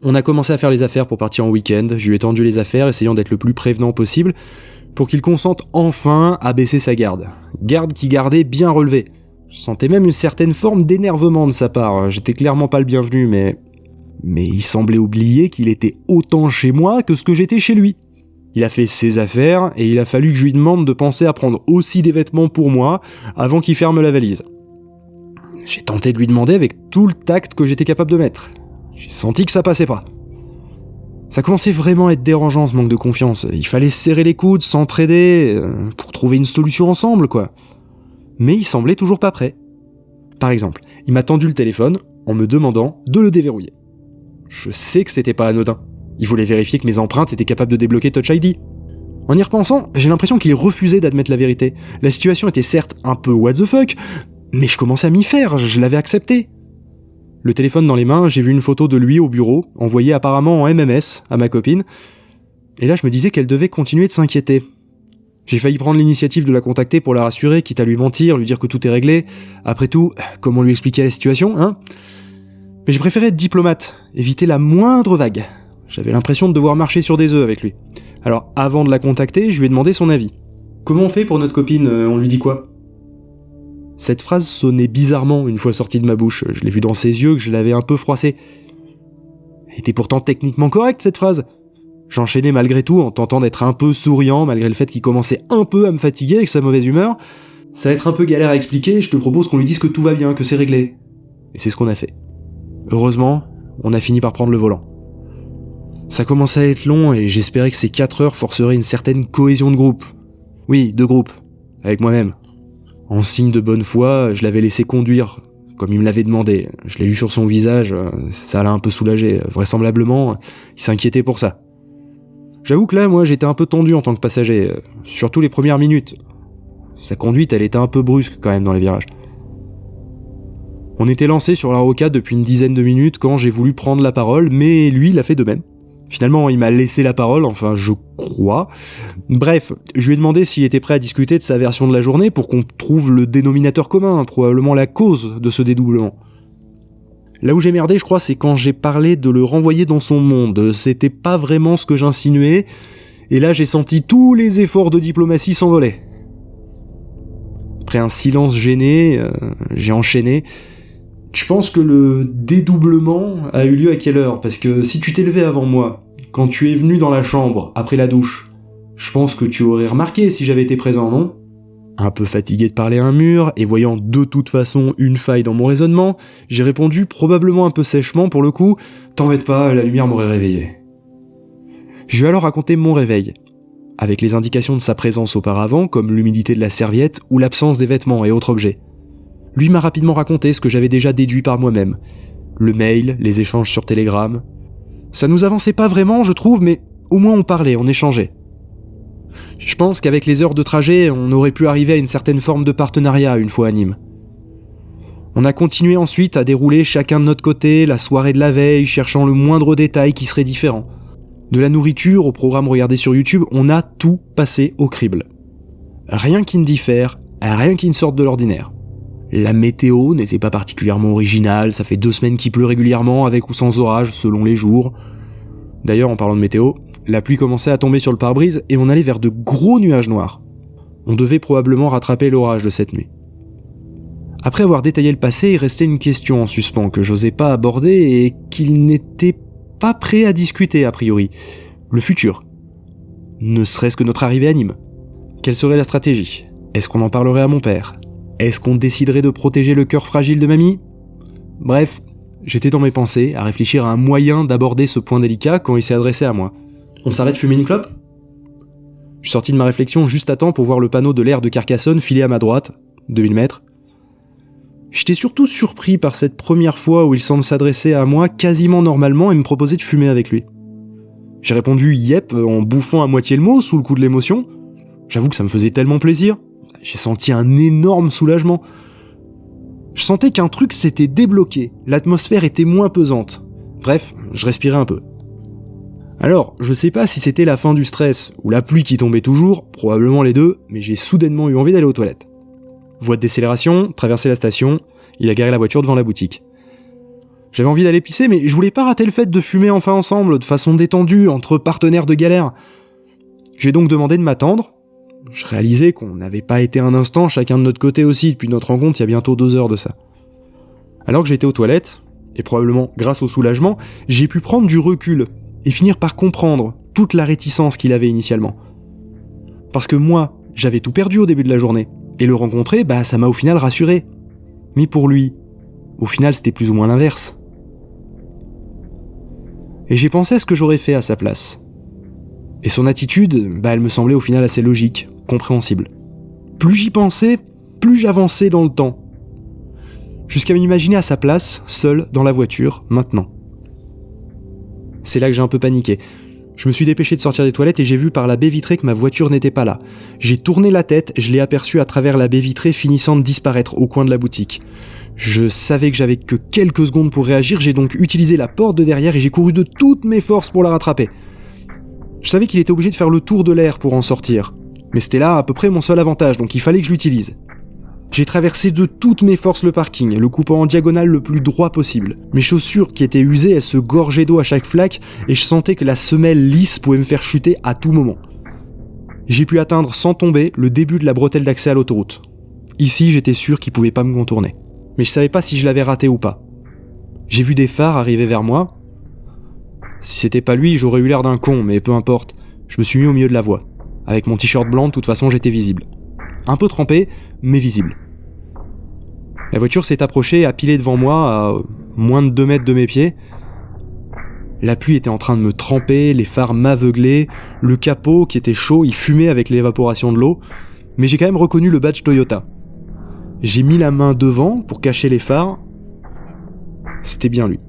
On a commencé à faire les affaires pour partir en week-end, je lui ai tendu les affaires, essayant d'être le plus prévenant possible, pour qu'il consente enfin à baisser sa garde. Garde qui gardait bien relevée. Je sentais même une certaine forme d'énervement de sa part, j'étais clairement pas le bienvenu, mais il semblait oublier qu'il était autant chez moi que ce que j'étais chez lui. Il a fait ses affaires, et il a fallu que je lui demande de penser à prendre aussi des vêtements pour moi, avant qu'il ferme la valise. J'ai tenté de lui demander avec tout le tact que j'étais capable de mettre. J'ai senti que ça passait pas. Ça commençait vraiment à être dérangeant ce manque de confiance. Il fallait serrer les coudes, s'entraider, pour trouver une solution ensemble, quoi. Mais il semblait toujours pas prêt. Par exemple, il m'a tendu le téléphone en me demandant de le déverrouiller. Je sais que c'était pas anodin. Il voulait vérifier que mes empreintes étaient capables de débloquer Touch ID. En y repensant, j'ai l'impression qu'il refusait d'admettre la vérité. La situation était certes un peu what the fuck, mais je commençais à m'y faire, je l'avais accepté. Le téléphone dans les mains, j'ai vu une photo de lui au bureau, envoyée apparemment en MMS à ma copine, et là je me disais qu'elle devait continuer de s'inquiéter. J'ai failli prendre l'initiative de la contacter pour la rassurer, quitte à lui mentir, lui dire que tout est réglé. Après tout, comment lui expliquer la situation, hein ? Mais j'ai préféré être diplomate, éviter la moindre vague. J'avais l'impression de devoir marcher sur des œufs avec lui. Alors avant de la contacter, je lui ai demandé son avis. Comment on fait pour notre copine, on lui dit quoi ? Cette phrase sonnait bizarrement une fois sortie de ma bouche. Je l'ai vu dans ses yeux que je l'avais un peu froissé. Elle était pourtant techniquement correcte, cette phrase. J'enchaînais malgré tout en tentant d'être un peu souriant, malgré le fait qu'il commençait un peu à me fatiguer avec sa mauvaise humeur. Ça va être un peu galère à expliquer, je te propose qu'on lui dise que tout va bien, que c'est réglé. Et c'est ce qu'on a fait. Heureusement, on a fini par prendre le volant. Ça commençait à être long et j'espérais que ces 4 heures forceraient une certaine cohésion de groupe. Oui, de groupe. Avec moi-même. En signe de bonne foi, je l'avais laissé conduire, comme il me l'avait demandé. Je l'ai lu sur son visage, ça l'a un peu soulagé. Vraisemblablement, il s'inquiétait pour ça. J'avoue que là, moi, j'étais un peu tendu en tant que passager, surtout les premières minutes. Sa conduite, elle était un peu brusque quand même dans les virages. On était lancé sur la rocade depuis une dizaine de minutes quand j'ai voulu prendre la parole, mais lui, il a fait de même. Finalement, il m'a laissé la parole, enfin, je crois. Bref, je lui ai demandé s'il était prêt à discuter de sa version de la journée pour qu'on trouve le dénominateur commun, probablement la cause de ce dédoublement. Là où j'ai merdé, je crois, c'est quand j'ai parlé de le renvoyer dans son monde. C'était pas vraiment ce que j'insinuais, et là j'ai senti tous les efforts de diplomatie s'envoler. Après un silence gêné, j'ai enchaîné. Tu penses que le dédoublement a eu lieu à quelle heure ? Parce que si tu t'es levé avant moi, quand tu es venu dans la chambre, après la douche, je pense que tu aurais remarqué si j'avais été présent, non ? Un peu fatigué de parler à un mur, et voyant de toute façon une faille dans mon raisonnement, j'ai répondu probablement un peu sèchement pour le coup, « T'embête pas, la lumière m'aurait réveillé. » Je lui ai alors raconté mon réveil, avec les indications de sa présence auparavant, comme l'humidité de la serviette ou l'absence des vêtements et autres objets. Lui m'a rapidement raconté ce que j'avais déjà déduit par moi-même. Le mail, les échanges sur Telegram. Ça nous avançait pas vraiment, je trouve, mais au moins on parlait, on échangeait. Je pense qu'avec les heures de trajet, on aurait pu arriver à une certaine forme de partenariat une fois à Nîmes. On a continué ensuite à dérouler chacun de notre côté la soirée de la veille, cherchant le moindre détail qui serait différent. De la nourriture au programme regardé sur YouTube, on a tout passé au crible. Rien qui ne diffère, rien qui ne sorte de l'ordinaire. La météo n'était pas particulièrement originale, ça fait 2 semaines qu'il pleut régulièrement, avec ou sans orage, selon les jours. D'ailleurs, en parlant de météo, la pluie commençait à tomber sur le pare-brise et on allait vers de gros nuages noirs. On devait probablement rattraper l'orage de cette nuit. Après avoir détaillé le passé, il restait une question en suspens que j'osais pas aborder et qu'il n'était pas prêt à discuter a priori. Le futur. Ne serait-ce que notre arrivée à Nîmes. Quelle serait la stratégie ? Est-ce qu'on en parlerait à mon père ? Est-ce qu'on déciderait de protéger le cœur fragile de mamie ? Bref, j'étais dans mes pensées, à réfléchir à un moyen d'aborder ce point délicat quand il s'est adressé à moi. On s'arrête fumer une clope ? Je suis sorti de ma réflexion juste à temps pour voir le panneau de l'aire de Carcassonne filer à ma droite, 2000 mètres. J'étais surtout surpris par cette première fois où il semble s'adresser à moi quasiment normalement et me proposer de fumer avec lui. J'ai répondu « yep » en bouffant à moitié le mot sous le coup de l'émotion. J'avoue que ça me faisait tellement plaisir. J'ai senti un énorme soulagement. Je sentais qu'un truc s'était débloqué, l'atmosphère était moins pesante. Bref, je respirais un peu. Alors, je sais pas si c'était la fin du stress, ou la pluie qui tombait toujours, probablement les deux, mais j'ai soudainement eu envie d'aller aux toilettes. Voie de décélération, traverser la station, il a garé la voiture devant la boutique. J'avais envie d'aller pisser, mais je voulais pas rater le fait de fumer enfin ensemble, de façon détendue, entre partenaires de galère. J'ai donc demandé de m'attendre. Je réalisais qu'on n'avait pas été un instant chacun de notre côté aussi depuis notre rencontre il y a bientôt 2 heures de ça. Alors que j'étais aux toilettes, et probablement grâce au soulagement, j'ai pu prendre du recul et finir par comprendre toute la réticence qu'il avait initialement. Parce que moi, j'avais tout perdu au début de la journée, et le rencontrer, ça m'a au final rassuré. Mais pour lui, au final c'était plus ou moins l'inverse. Et j'ai pensé à ce que j'aurais fait à sa place. Et son attitude, elle me semblait au final assez logique, compréhensible. Plus j'y pensais, plus j'avançais dans le temps. Jusqu'à m'imaginer à sa place, seul, dans la voiture, maintenant. C'est là que j'ai un peu paniqué. Je me suis dépêché de sortir des toilettes et j'ai vu par la baie vitrée que ma voiture n'était pas là. J'ai tourné la tête, je l'ai aperçue à travers la baie vitrée finissant de disparaître au coin de la boutique. Je savais que j'avais que quelques secondes pour réagir, j'ai donc utilisé la porte de derrière et j'ai couru de toutes mes forces pour la rattraper. Je savais qu'il était obligé de faire le tour de l'air pour en sortir, mais c'était là à peu près mon seul avantage, donc il fallait que je l'utilise. J'ai traversé de toutes mes forces le parking, le coupant en diagonale le plus droit possible. Mes chaussures qui étaient usées, elles se gorgeaient d'eau à chaque flaque, et je sentais que la semelle lisse pouvait me faire chuter à tout moment. J'ai pu atteindre sans tomber le début de la bretelle d'accès à l'autoroute. Ici, j'étais sûr qu'il pouvait pas me contourner. Mais je savais pas si je l'avais raté ou pas. J'ai vu des phares arriver vers moi. Si c'était pas lui, j'aurais eu l'air d'un con, mais peu importe. Je me suis mis au milieu de la voie. Avec mon t-shirt blanc, de toute façon, j'étais visible. Un peu trempé, mais visible. La voiture s'est approchée et a pilé devant moi, à moins de 2 mètres de mes pieds. La pluie était en train de me tremper, les phares m'aveuglaient, le capot, qui était chaud, il fumait avec l'évaporation de l'eau, mais j'ai quand même reconnu le badge Toyota. J'ai mis la main devant pour cacher les phares. C'était bien lui.